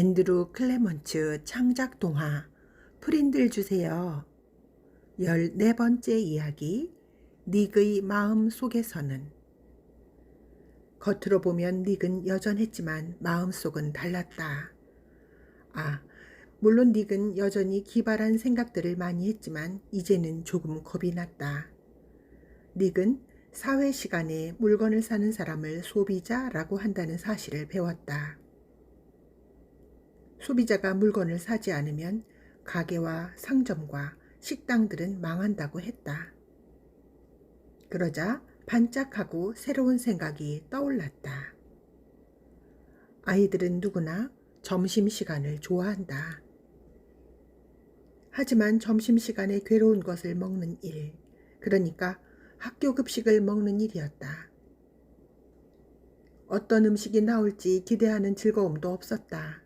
앤드루 클레먼츠 창작 동화 프린들 주세요. 14번째 이야기 닉의 마음 속에서는. 겉으로 보면 닉은 여전했지만 마음속은 달랐다. 물론 닉은 여전히 기발한 생각들을 많이 했지만 이제는 조금 겁이 났다. 닉은 사회 시간에 물건을 사는 사람을 소비자라고 한다는 사실을 배웠다. 소비자가 물건을 사지 않으면 가게와 상점과 식당들은 망한다고 했다. 그러자 반짝하고 새로운 생각이 떠올랐다. 아이들은 누구나 점심시간을 좋아한다. 하지만 점심시간에 괴로운 것을 먹는 일, 그러니까 학교 급식을 먹는 일이었다. 어떤 음식이 나올지 기대하는 즐거움도 없었다.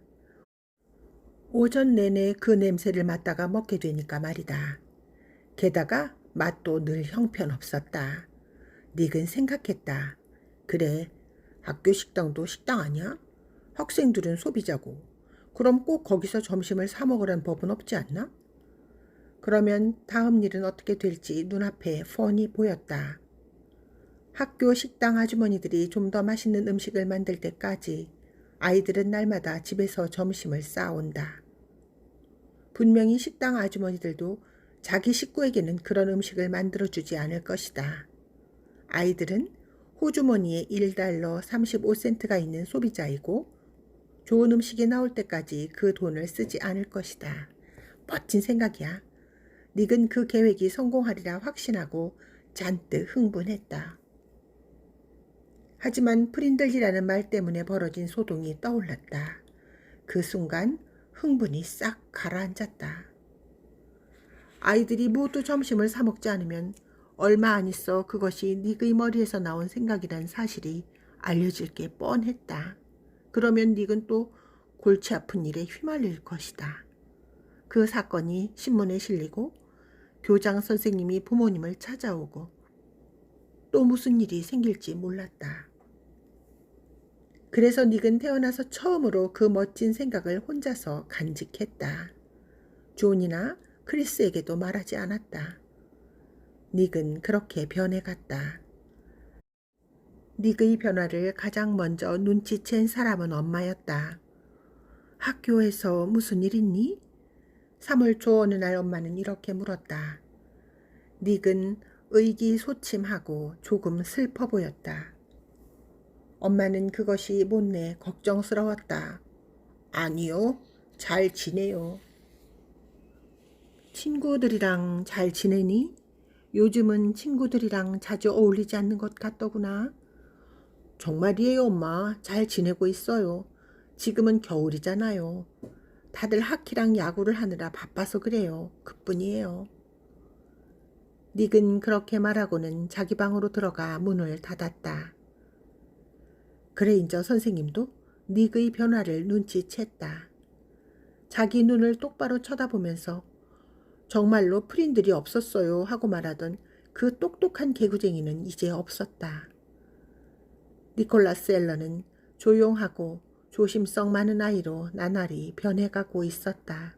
오전 내내 그 냄새를 맡다가 먹게 되니까 말이다. 게다가 맛도 늘 형편없었다. 닉은 생각했다. 그래, 학교 식당도 식당 아니야? 학생들은 소비자고. 그럼 꼭 거기서 점심을 사 먹으란 법은 없지 않나? 그러면 다음 일은 어떻게 될지 눈앞에 뻔히 보였다. 학교 식당 아주머니들이 좀 더 맛있는 음식을 만들 때까지 아이들은 날마다 집에서 점심을 싸온다. 분명히 식당 아주머니들도 자기 식구에게는 그런 음식을 만들어주지 않을 것이다. 아이들은 호주머니에 1달러 35센트가 있는 소비자이고 좋은 음식이 나올 때까지 그 돈을 쓰지 않을 것이다. 멋진 생각이야. 닉은 그 계획이 성공하리라 확신하고 잔뜩 흥분했다. 하지만 프린들이라는 말 때문에 벌어진 소동이 떠올랐다. 그 순간 흥분이 싹 가라앉았다. 아이들이 모두 점심을 사 먹지 않으면 얼마 안 있어 그것이 닉의 머리에서 나온 생각이란 사실이 알려질 게 뻔했다. 그러면 닉은 또 골치 아픈 일에 휘말릴 것이다. 그 사건이 신문에 실리고 교장 선생님이 부모님을 찾아오고 또 무슨 일이 생길지 몰랐다. 그래서 닉은 태어나서 처음으로 그 멋진 생각을 혼자서 간직했다. 존이나 크리스에게도 말하지 않았다. 닉은 그렇게 변해갔다. 닉의 변화를 가장 먼저 눈치챈 사람은 엄마였다. 학교에서 무슨 일 있니? 3월 초 어느 날 엄마는 이렇게 물었다. 닉은 의기소침하고 조금 슬퍼 보였다. 엄마는 그것이 못내 걱정스러웠다. 아니요, 잘 지내요. 친구들이랑 잘 지내니? 요즘은 친구들이랑 자주 어울리지 않는 것 같더구나. 정말이에요, 엄마. 잘 지내고 있어요. 지금은 겨울이잖아요. 다들 하키랑 야구를 하느라 바빠서 그래요. 그뿐이에요. 닉은 그렇게 말하고는 자기 방으로 들어가 문을 닫았다. 그레인저 선생님도 닉의 변화를 눈치챘다. 자기 눈을 똑바로 쳐다보면서 정말로 프린들이 없었어요 하고 말하던 그 똑똑한 개구쟁이는 이제 없었다. 니콜라스 앨런은 조용하고 조심성 많은 아이로 나날이 변해가고 있었다.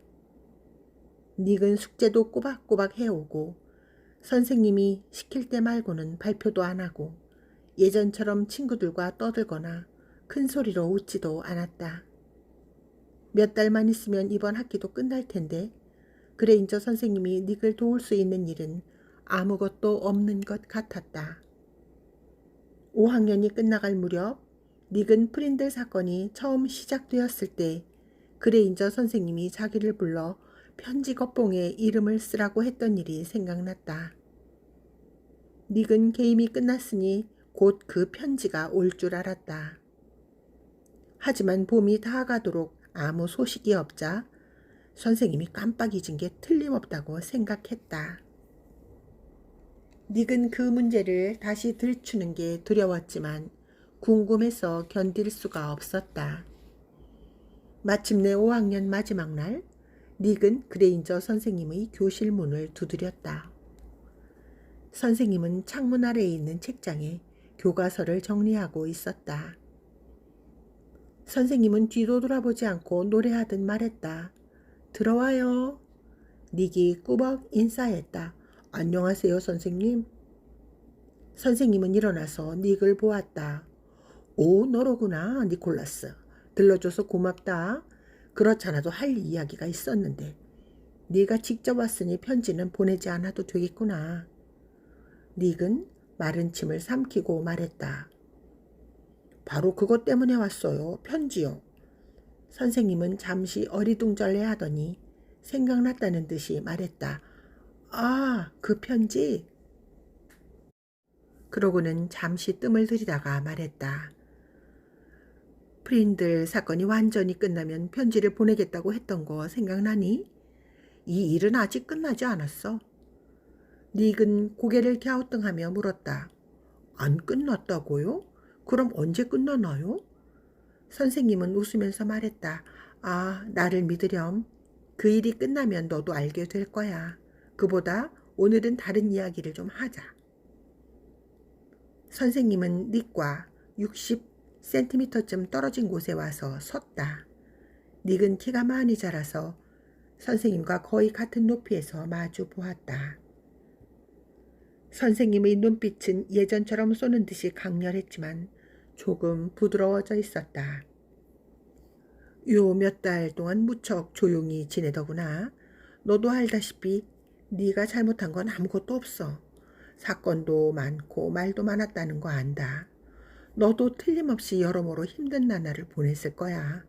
닉은 숙제도 꼬박꼬박 해오고 선생님이 시킬 때 말고는 발표도 안 하고 예전처럼 친구들과 떠들거나 큰 소리로 웃지도 않았다. 몇 달만 있으면 이번 학기도 끝날 텐데 그레인저 선생님이 닉을 도울 수 있는 일은 아무것도 없는 것 같았다. 5학년이 끝나갈 무렵 닉은 프린들 사건이 처음 시작되었을 때 그레인저 선생님이 자기를 불러 편지 겉봉에 이름을 쓰라고 했던 일이 생각났다. 닉은 게임이 끝났으니 곧 그 편지가 올 줄 알았다. 하지만 봄이 다가도록 아무 소식이 없자 선생님이 깜빡 잊은 게 틀림없다고 생각했다. 닉은 그 문제를 다시 들추는 게 두려웠지만 궁금해서 견딜 수가 없었다. 마침내 5학년 마지막 날 닉은 그레인저 선생님의 교실 문을 두드렸다. 선생님은 창문 아래에 있는 책장에 교과서를 정리하고 있었다. 선생님은 뒤도 돌아보지 않고 노래하듯 말했다. 들어와요. 닉이 꾸벅 인사했다. 안녕하세요, 선생님. 선생님은 일어나서 닉을 보았다. 오, 너로구나, 니콜라스. 들러줘서 고맙다. 그렇잖아도 할 이야기가 있었는데. 네가 직접 왔으니 편지는 보내지 않아도 되겠구나. 닉은 마른 침을 삼키고 말했다. 바로 그것 때문에 왔어요. 편지요. 선생님은 잠시 어리둥절해 하더니 생각났다는 듯이 말했다. 아, 그 편지? 그러고는 잠시 뜸을 들이다가 말했다. 프린들 사건이 완전히 끝나면 편지를 보내겠다고 했던 거 생각나니? 이 일은 아직 끝나지 않았어. 닉은 고개를 갸우뚱하며 물었다. 안 끝났다고요? 그럼 언제 끝나나요? 선생님은 웃으면서 말했다. 아, 나를 믿으렴. 그 일이 끝나면 너도 알게 될 거야. 그보다 오늘은 다른 이야기를 좀 하자. 선생님은 닉과 60cm쯤 떨어진 곳에 와서 섰다. 닉은 키가 많이 자라서 선생님과 거의 같은 높이에서 마주 보았다. 선생님의 눈빛은 예전처럼 쏘는 듯이 강렬했지만 조금 부드러워져 있었다. 요 몇 달 동안 무척 조용히 지내더구나. 너도 알다시피 네가 잘못한 건 아무것도 없어. 사건도 많고 말도 많았다는 거 안다. 너도 틀림없이 여러모로 힘든 나날을 보냈을 거야.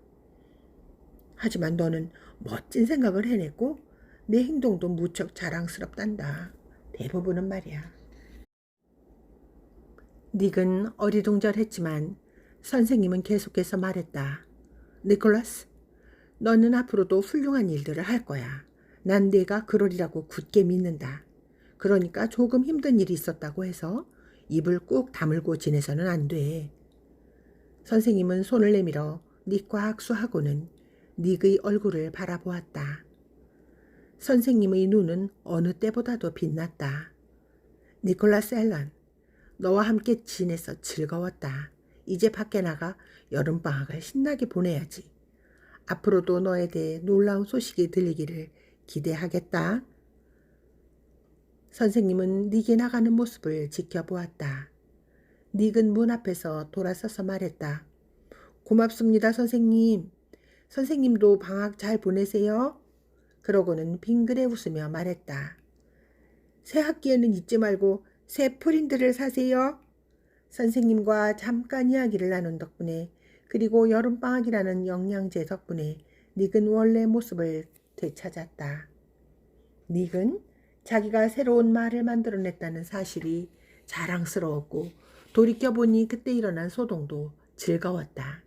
하지만 너는 멋진 생각을 해냈고 내 행동도 무척 자랑스럽단다. 대부분은 말이야. 닉은 어리둥절했지만 선생님은 계속해서 말했다. 니콜라스, 너는 앞으로도 훌륭한 일들을 할 거야. 난 네가 그러리라고 굳게 믿는다. 그러니까 조금 힘든 일이 있었다고 해서 입을 꾹 다물고 지내서는 안 돼. 선생님은 손을 내밀어 닉과 악수하고는 닉의 얼굴을 바라보았다. 선생님의 눈은 어느 때보다도 빛났다. 니콜라스 앨런, 너와 함께 지내서 즐거웠다. 이제 밖에 나가 여름방학을 신나게 보내야지. 앞으로도 너에 대해 놀라운 소식이 들리기를 기대하겠다. 선생님은 닉이 나가는 모습을 지켜보았다. 닉은 문 앞에서 돌아서서 말했다. 고맙습니다, 선생님. 선생님도 방학 잘 보내세요. 그러고는 빙그레 웃으며 말했다. 새 학기에는 잊지 말고 새 프린트를 사세요. 선생님과 잠깐 이야기를 나눈 덕분에 그리고 여름방학이라는 영양제 덕분에 닉은 원래 모습을 되찾았다. 닉은 자기가 새로운 말을 만들어냈다는 사실이 자랑스러웠고 돌이켜보니 그때 일어난 소동도 즐거웠다.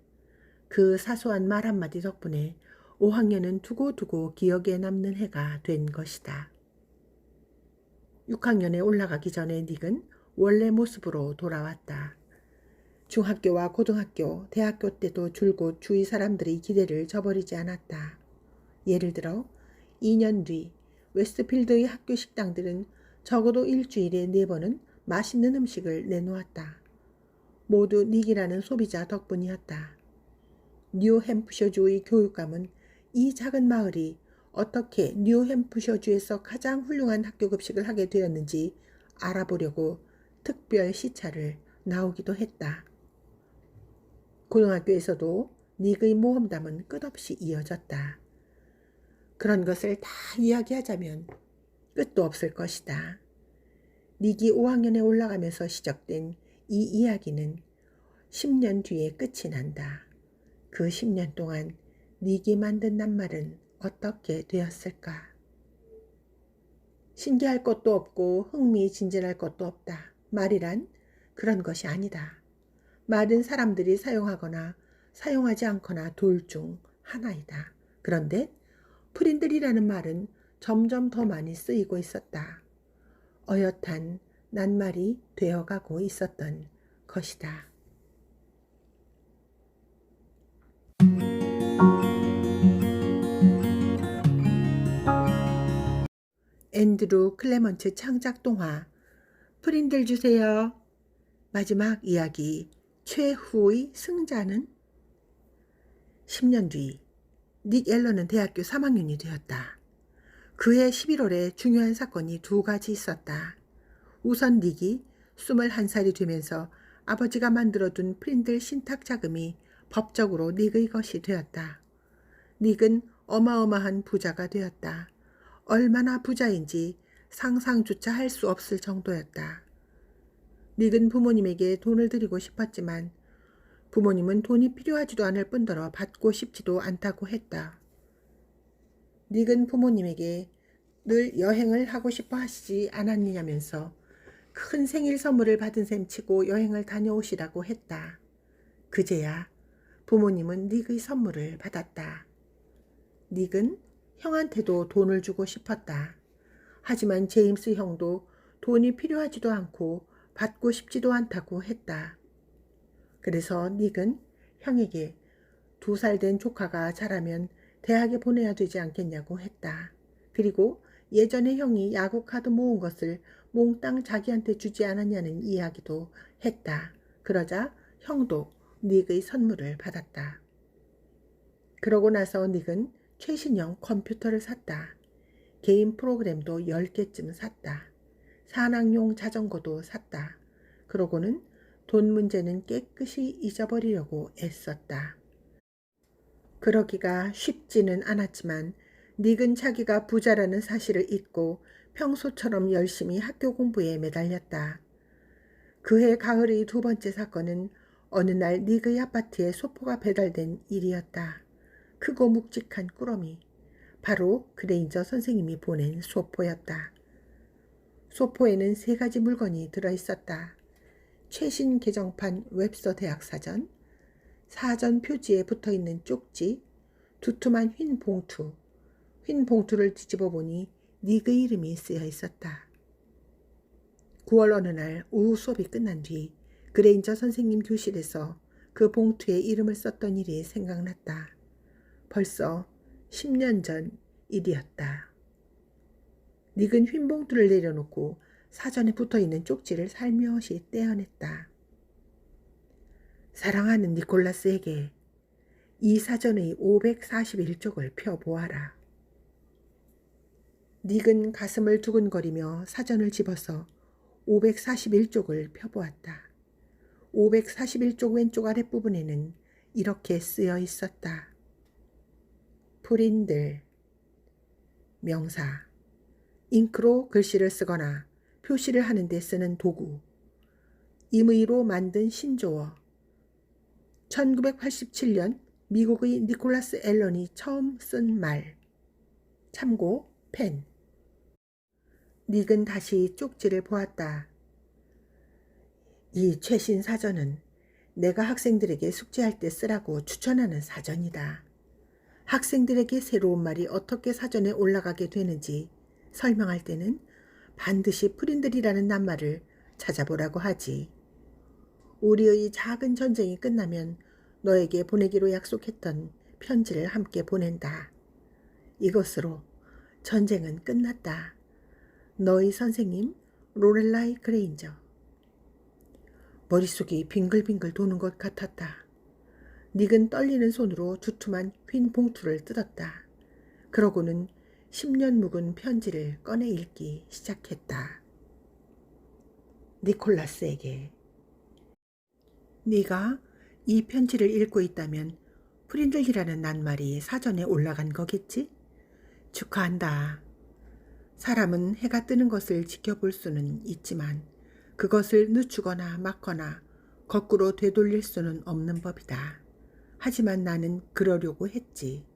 그 사소한 말 한마디 덕분에 5학년은 두고두고 기억에 남는 해가 된 것이다. 6학년에 올라가기 전에 닉은 원래 모습으로 돌아왔다. 중학교와 고등학교, 대학교 때도 줄곧 주위 사람들의 기대를 저버리지 않았다. 예를 들어 2년 뒤 웨스트필드의 학교 식당들은 적어도 일주일에 4번은 맛있는 음식을 내놓았다. 모두 닉이라는 소비자 덕분이었다. 뉴햄프셔주의 교육감은 이 작은 마을이 어떻게 뉴햄프셔주에서 가장 훌륭한 학교 급식을 하게 되었는지 알아보려고 특별 시차를 나오기도 했다. 고등학교에서도 닉의 모험담은 끝없이 이어졌다. 그런 것을 다 이야기하자면 끝도 없을 것이다. 닉이 5학년에 올라가면서 시작된 이 이야기는 10년 뒤에 끝이 난다. 그 10년 동안 닉이 만든 낱말은 어떻게 되었을까? 신기할 것도 없고 흥미진진할 것도 없다. 말이란 그런 것이 아니다. 말은 사람들이 사용하거나 사용하지 않거나 둘 중 하나이다. 그런데 프린들이라는 말은 점점 더 많이 쓰이고 있었다. 어엿한 낱말이 되어가고 있었던 것이다. 앤드루 클레먼트 창작 동화 프린들 주세요. 마지막 이야기 최후의 승자는 10년 뒤 닉 앨런은 대학교 3학년이 되었다. 그해 11월에 중요한 사건이 두 가지 있었다. 우선 닉이 21살이 되면서 아버지가 만들어둔 프린들 신탁 자금이 법적으로 닉의 것이 되었다. 닉은 어마어마한 부자가 되었다. 얼마나 부자인지 상상조차 할 수 없을 정도였다. 닉은 부모님에게 돈을 드리고 싶었지만 부모님은 돈이 필요하지도 않을 뿐더러 받고 싶지도 않다고 했다. 닉은 부모님에게 늘 여행을 하고 싶어 하시지 않았느냐면서 큰 생일 선물을 받은 셈 치고 여행을 다녀오시라고 했다. 그제야 부모님은 닉의 선물을 받았다. 닉은 형한테도 돈을 주고 싶었다. 하지만 제임스 형도 돈이 필요하지도 않고 받고 싶지도 않다고 했다. 그래서 닉은 형에게 2살 된 조카가 자라면 대학에 보내야 되지 않겠냐고 했다. 그리고 예전에 형이 야구 카드 모은 것을 몽땅 자기한테 주지 않았냐는 이야기도 했다. 그러자 형도 닉의 선물을 받았다. 그러고 나서 닉은 최신형 컴퓨터를 샀다. 게임 프로그램도 10개쯤 샀다. 산악용 자전거도 샀다. 그러고는 돈 문제는 깨끗이 잊어버리려고 애썼다. 그러기가 쉽지는 않았지만 닉은 자기가 부자라는 사실을 잊고 평소처럼 열심히 학교 공부에 매달렸다. 그해 가을의 두 번째 사건은 어느 날 닉의 아파트에 소포가 배달된 일이었다. 크고 묵직한 꾸러미. 바로 그레인저 선생님이 보낸 소포였다. 소포에는 3가지 물건이 들어있었다. 최신 개정판 웹서 대학사전, 사전 표지에 붙어있는 쪽지, 두툼한 흰 봉투. 흰 봉투를 뒤집어 보니 닉의 이름이 쓰여 있었다. 9월 어느 날 오후 수업이 끝난 뒤 그레인저 선생님 교실에서 그 봉투에 이름을 썼던 일이 생각났다. 벌써 10년 전 일이었다. 닉은 흰 봉투를 내려놓고 사전에 붙어있는 쪽지를 살며시 떼어냈다. 사랑하는 니콜라스에게 이 사전의 541쪽을 펴보아라. 닉은 가슴을 두근거리며 사전을 집어서 541쪽을 펴보았다. 541쪽 왼쪽 아랫부분에는 이렇게 쓰여 있었다. 프린들. 명사. 잉크로 글씨를 쓰거나 표시를 하는 데 쓰는 도구. 임의로 만든 신조어. 1987년 미국의 니콜라스 앨런이 처음 쓴 말. 참고 펜. 닉은 다시 쪽지를 보았다. 이 최신 사전은 내가 학생들에게 숙제할 때 쓰라고 추천하는 사전이다. 학생들에게 새로운 말이 어떻게 사전에 올라가게 되는지 설명할 때는 반드시 프린들이라는 낱말을 찾아보라고 하지. 우리의 작은 전쟁이 끝나면 너에게 보내기로 약속했던 편지를 함께 보낸다. 이것으로 전쟁은 끝났다. 너의 선생님 로렐라이 그레인저. 머릿속이 빙글빙글 도는 것 같았다. 닉은 떨리는 손으로 두툼한 흰 봉투를 뜯었다. 그러고는 10년 묵은 편지를 꺼내 읽기 시작했다. 니콜라스에게. 네가 이 편지를 읽고 있다면 프린들이라는 낱말이 사전에 올라간 거겠지? 축하한다. 사람은 해가 뜨는 것을 지켜볼 수는 있지만 그것을 늦추거나 막거나 거꾸로 되돌릴 수는 없는 법이다. 하지만 나는 그러려고 했지.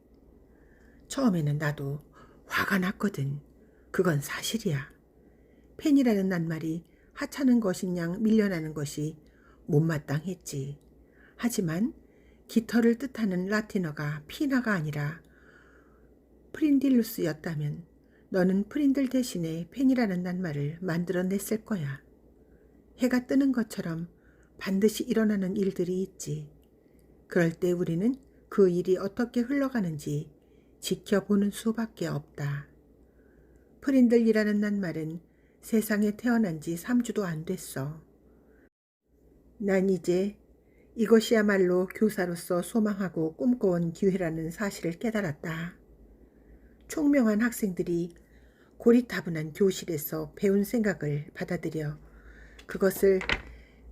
처음에는 나도 화가 났거든. 그건 사실이야. 펜이라는 낱말이 하찮은 것인 양 밀려나는 것이 못마땅했지. 하지만 깃털을 뜻하는 라틴어가 피나가 아니라 프린딜루스였다면 너는 프린들 대신에 펜이라는 낱말을 만들어냈을 거야. 해가 뜨는 것처럼 반드시 일어나는 일들이 있지. 그럴 때 우리는 그 일이 어떻게 흘러가는지 지켜보는 수밖에 없다. 프린들이라는 낱말은 세상에 태어난 지 3주도 안 됐어. 난 이제 이것이야말로 교사로서 소망하고 꿈꿔온 기회라는 사실을 깨달았다. 총명한 학생들이 고리타분한 교실에서 배운 생각을 받아들여 그것을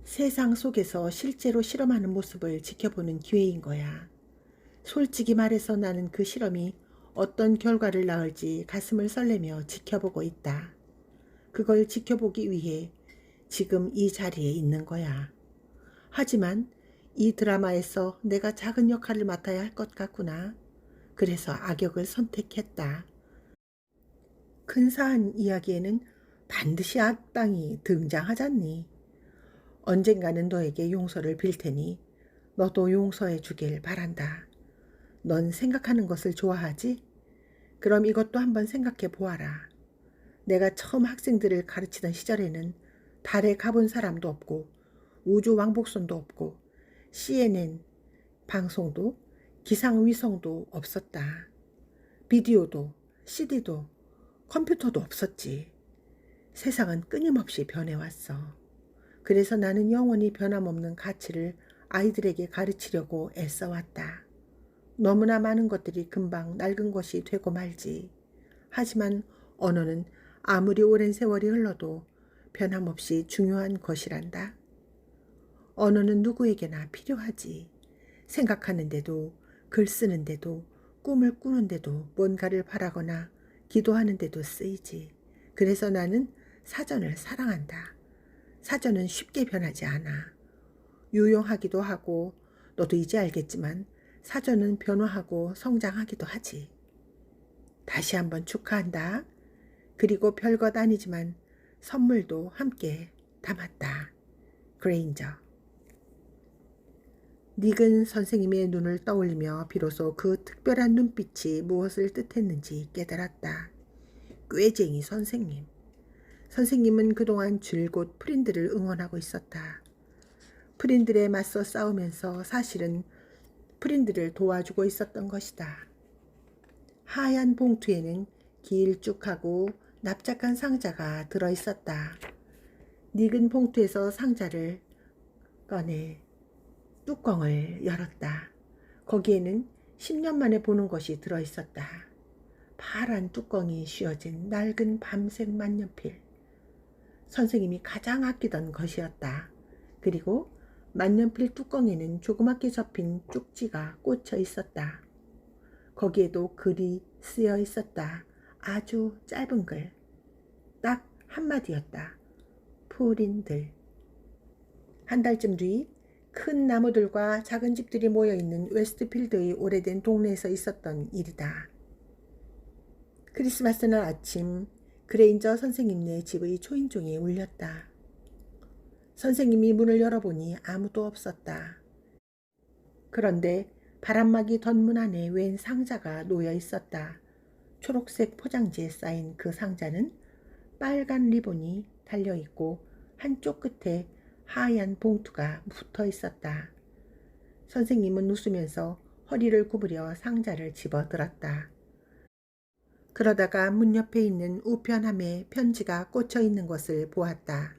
세상 속에서 실제로 실험하는 모습을 지켜보는 기회인 거야. 솔직히 말해서 나는 그 실험이 어떤 결과를 낳을지 가슴을 설레며 지켜보고 있다. 그걸 지켜보기 위해 지금 이 자리에 있는 거야. 하지만 이 드라마에서 내가 작은 역할을 맡아야 할 것 같구나. 그래서 악역을 선택했다. 근사한 이야기에는 반드시 악당이 등장하잖니. 언젠가는 너에게 용서를 빌 테니 너도 용서해 주길 바란다. 넌 생각하는 것을 좋아하지? 그럼 이것도 한번 생각해 보아라. 내가 처음 학생들을 가르치던 시절에는 달에 가본 사람도 없고 우주 왕복선도 없고 CNN 방송도 기상위성도 없었다. 비디오도 CD도 컴퓨터도 없었지. 세상은 끊임없이 변해왔어. 그래서 나는 영원히 변함없는 가치를 아이들에게 가르치려고 애써왔다. 너무나 많은 것들이 금방 낡은 것이 되고 말지. 하지만 언어는 아무리 오랜 세월이 흘러도 변함없이 중요한 것이란다. 언어는 누구에게나 필요하지. 생각하는데도, 글 쓰는데도, 꿈을 꾸는데도, 뭔가를 바라거나 기도하는데도 쓰이지. 그래서 나는 사전을 사랑한다. 사전은 쉽게 변하지 않아. 유용하기도 하고, 너도 이제 알겠지만 사전은 변화하고 성장하기도 하지. 다시 한번 축하한다. 그리고 별것 아니지만 선물도 함께 담았다. 그레인저. 닉은 선생님의 눈을 떠올리며 비로소 그 특별한 눈빛이 무엇을 뜻했는지 깨달았다. 꾀쟁이 선생님. 선생님은 그동안 줄곧 프린들을 응원하고 있었다. 프린들에 맞서 싸우면서 사실은 프린들을 도와주고 있었던 것이다. 하얀 봉투에는 길쭉하고 납작한 상자가 들어있었다. 닉은 봉투에서 상자를 꺼내 뚜껑을 열었다. 거기에는 10년 만에 보는 것이 들어있었다. 파란 뚜껑이 씌워진 낡은 밤색 만년필. 선생님이 가장 아끼던 것이었다. 그리고 만년필 뚜껑에는 조그맣게 접힌 쪽지가 꽂혀 있었다. 거기에도 글이 쓰여 있었다. 아주 짧은 글. 딱 한마디였다. 푸린들. 한 달쯤 뒤 큰 나무들과 작은 집들이 모여있는 웨스트필드의 오래된 동네에서 있었던 일이다. 크리스마스 날 아침 그레인저 선생님네 집의 초인종이 울렸다. 선생님이 문을 열어보니 아무도 없었다. 그런데 바람막이 덧문 안에 웬 상자가 놓여 있었다. 초록색 포장지에 쌓인 그 상자는 빨간 리본이 달려있고 한쪽 끝에 하얀 봉투가 붙어 있었다. 선생님은 웃으면서 허리를 구부려 상자를 집어들었다. 그러다가 문 옆에 있는 우편함에 편지가 꽂혀 있는 것을 보았다.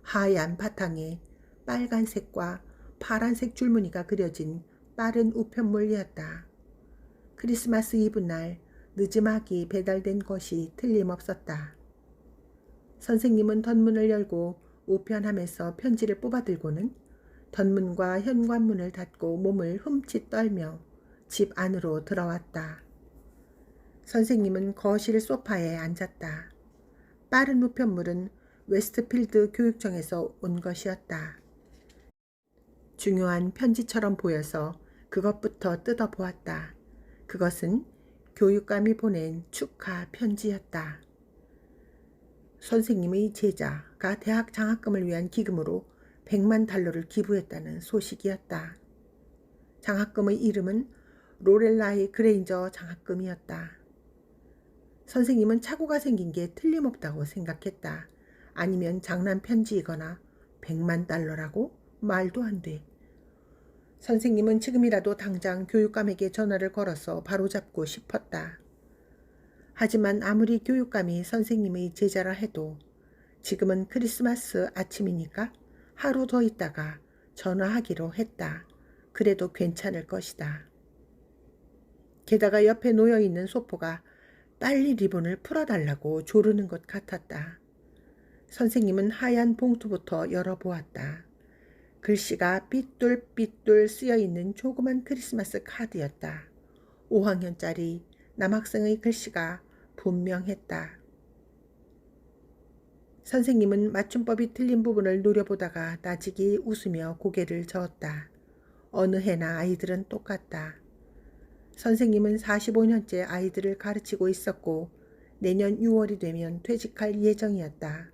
하얀 바탕에 빨간색과 파란색 줄무늬가 그려진 빠른 우편물이었다. 크리스마스 이브 날 늦지막이 배달된 것이 틀림없었다. 선생님은 덧문을 열고 우편함에서 편지를 뽑아들고는 덧문과 현관문을 닫고 몸을 흠칫 떨며 집 안으로 들어왔다. 선생님은 거실 소파에 앉았다. 빠른 우편물은 웨스트필드 교육청에서 온 것이었다. 중요한 편지처럼 보여서 그것부터 뜯어보았다. 그것은 교육감이 보낸 축하 편지였다. 선생님의 제자가 대학 장학금을 위한 기금으로 100만 달러를 기부했다는 소식이었다. 장학금의 이름은 로렐라이 그레인저 장학금이었다. 선생님은 착오가 생긴 게 틀림없다고 생각했다. 아니면 장난 편지이거나 100만 달러라고? 말도 안 돼. 선생님은 지금이라도 당장 교육감에게 전화를 걸어서 바로잡고 싶었다. 하지만 아무리 교육감이 선생님의 제자라 해도 지금은 크리스마스 아침이니까 하루 더 있다가 전화하기로 했다. 그래도 괜찮을 것이다. 게다가 옆에 놓여있는 소포가 빨리 리본을 풀어달라고 조르는 것 같았다. 선생님은 하얀 봉투부터 열어보았다. 글씨가 삐뚤삐뚤 쓰여있는 조그만 크리스마스 카드였다. 5학년짜리 남학생의 글씨가 분명했다. 선생님은 맞춤법이 틀린 부분을 노려보다가 나직이 웃으며 고개를 저었다. 어느 해나 아이들은 똑같다. 선생님은 45년째 아이들을 가르치고 있었고 내년 6월이 되면 퇴직할 예정이었다.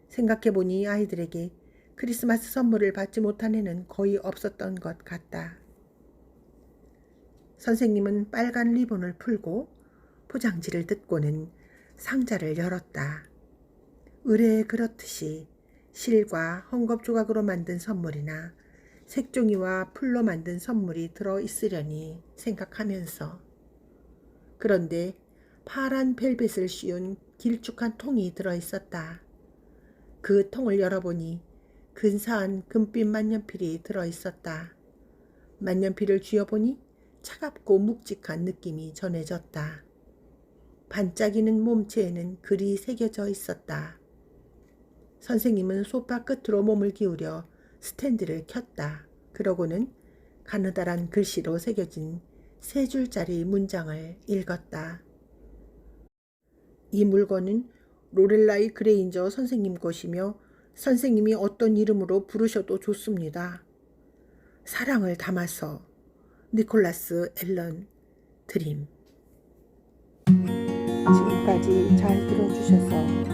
생각해보니 아이들에게 크리스마스 선물을 받지 못한 해는 거의 없었던 것 같다. 선생님은 빨간 리본을 풀고 포장지를 뜯고는 상자를 열었다. 의뢰에 그렇듯이 실과 헝겊 조각으로 만든 선물이나 색종이와 풀로 만든 선물이 들어있으려니 생각하면서 그런데 파란 벨벳을 씌운 길쭉한 통이 들어있었다. 그 통을 열어보니 근사한 금빛 만년필이 들어있었다. 만년필을 쥐어보니 차갑고 묵직한 느낌이 전해졌다. 반짝이는 몸체에는 글이 새겨져 있었다. 선생님은 소파 끝으로 몸을 기울여 스탠드를 켰다. 그러고는 가느다란 글씨로 새겨진 3줄짜리 문장을 읽었다. 이 물건은 로렐라이 그레인저 선생님 것이며 선생님이 어떤 이름으로 부르셔도 좋습니다. 사랑을 담아서 니콜라스 앨런 드림. 지금까지 잘 들어주셔서